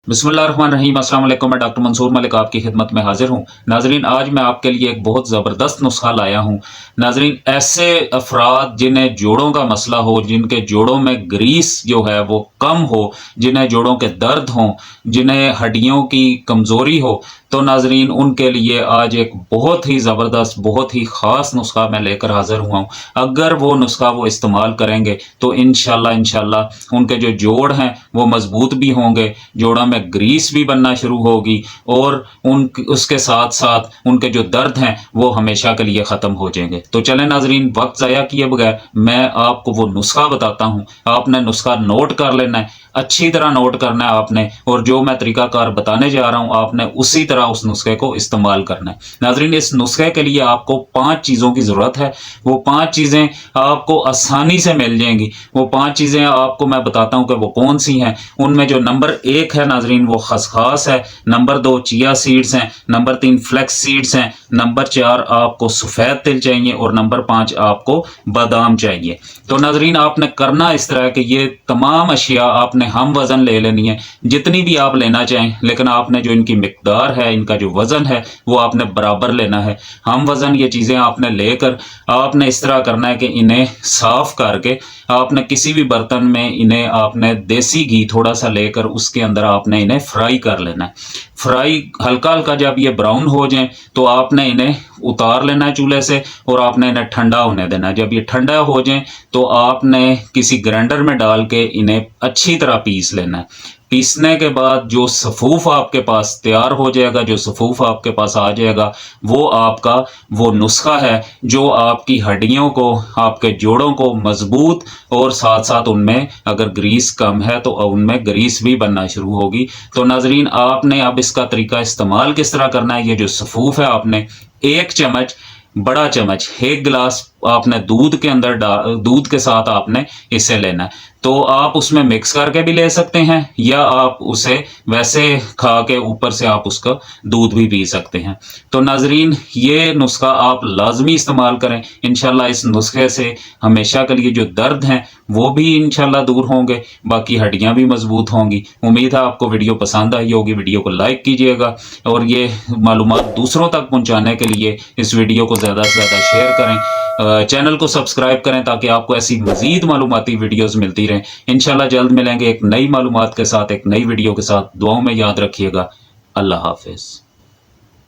बिस्मिल्लाहिर्रहमानिर्रहीम। अस्सलाम वालेकुम। मैं डॉक्टर मंसूर मलिक आपकी खिदमत में हाजिर हूँ। नाजरीन, आज मैं आपके लिए एक बहुत ज़बरदस्त नुस्खा लाया हूँ। नाजरीन, ऐसे अफराद जिन्हें जोड़ों का मसला हो, जिनके जोड़ों में ग्रीस जो है वो कम हो, जिन्हें जोड़ों के दर्द हों, जिन्हें हड्डियों की कमज़ोरी हो, तो नाजरीन उनके लिए आज एक बहुत ही ज़बरदस्त, बहुत ही ख़ास नुस्खा मैं लेकर हाजिर हुआ हूँ। अगर वो नुस्खा वो इस्तेमाल करेंगे तो इंशाल्लाह उनके जो जोड़ हैं वो मजबूत भी होंगे, जोड़ों में ग्रीस भी बनना शुरू होगी और उन उसके साथ साथ उनके जो दर्द हैं वो हमेशा के लिए ख़त्म हो जाएंगे। तो चलें नाजरीन, वक्त ज़ाया किए बगैर मैं आपको वो नुस्खा बताता हूँ। आपने नुस्खा नोट कर लेना है, अच्छी तरह नोट करना है आपने, और जो मैं तरीकाकार बताने जा रहा हूँ आपने उसी तरह उस नुस्खे को इस्तेमाल करना है। नाजरीन, इस नुस्खे के लिए आपको 5 चीज़ों की ज़रूरत है। वो 5 चीज़ें आपको आसानी से मिल जाएंगी। वो 5 चीज़ें आपको मैं बताता हूँ कि वो कौन सी हैं। उनमें जो नंबर 1 है नाजरीन वो खसखस है, नंबर 2 चिया सीड्स हैं, नंबर 3 फ्लैक्स सीड्स हैं, नंबर 4 आपको सफ़ेद तिल चाहिए और नंबर 5 आपको बादाम चाहिए। तो नाजरीन, आपने करना इस तरह कि ये तमाम अशिया आपने हम वज़न ले लेनी है, जितनी भी आप लेना चाहें, लेकिन आपने जो इनकी मिकदार है, इनका जो वज़न है वो आपने बराबर लेना है। हम वज़न ये चीज़ें आपने लेकर आपने इस तरह करना है कि इन्हें साफ़ करके आपने किसी भी बर्तन में इन्हें आपने देसी घी थोड़ा सा लेकर उसके अंदर आपने इन्हें फ्राई कर लेना है। फ्राई हल्का हल्का जब ये ब्राउन हो जाए तो आपने इन्हें उतार लेना है चूल्हे से और आपने इन्हें ठंडा होने देना है। जब ये ठंडा हो जाए तो आपने किसी ग्राइंडर में डाल के इन्हें अच्छी तरह पीस लेना है। पीसने के बाद जो सफ़ूफ आपके पास तैयार हो जाएगा, जो सफ़ूफ आपके पास आ जाएगा, वो आपका वो नुस्खा है जो आपकी हड्डियों को, आपके जोड़ों को मजबूत और साथ साथ उनमें अगर ग्रीस कम है तो उनमें ग्रीस भी बनना शुरू होगी। तो नाजरीन, आपने अब इसका तरीका इस्तेमाल किस तरह करना है। ये जो सफ़ूफ है आपने 1 चम्मच, बड़ा चम्मच, 1 गिलास आपने दूध के अंदर दूध के साथ आपने इसे लेना है। तो आप उसमें मिक्स करके भी ले सकते हैं या आप उसे वैसे खा के ऊपर से आप उसका दूध भी पी सकते हैं। तो नाजरीन, ये नुस्खा आप लाजमी इस्तेमाल करें। इंशाल्लाह इस नुस्खे से हमेशा के लिए जो दर्द हैं वो भी इंशाल्लाह दूर होंगे, बाकी हड्डियां भी मजबूत होंगी। उम्मीद है आपको वीडियो पसंद आई होगी। वीडियो को लाइक कीजिएगा और ये मालूमात दूसरों तक पहुंचाने के लिए इस वीडियो को ज़्यादा से ज़्यादा शेयर करें। चैनल को सब्सक्राइब करें ताकि आपको ऐसी मजीद मालूमाती वीडियोस मिलती रहें। इंशाल्लाह जल्द मिलेंगे एक नई मालूमात के साथ, एक नई वीडियो के साथ। दुआओं में याद रखिएगा। अल्लाह हाफिज।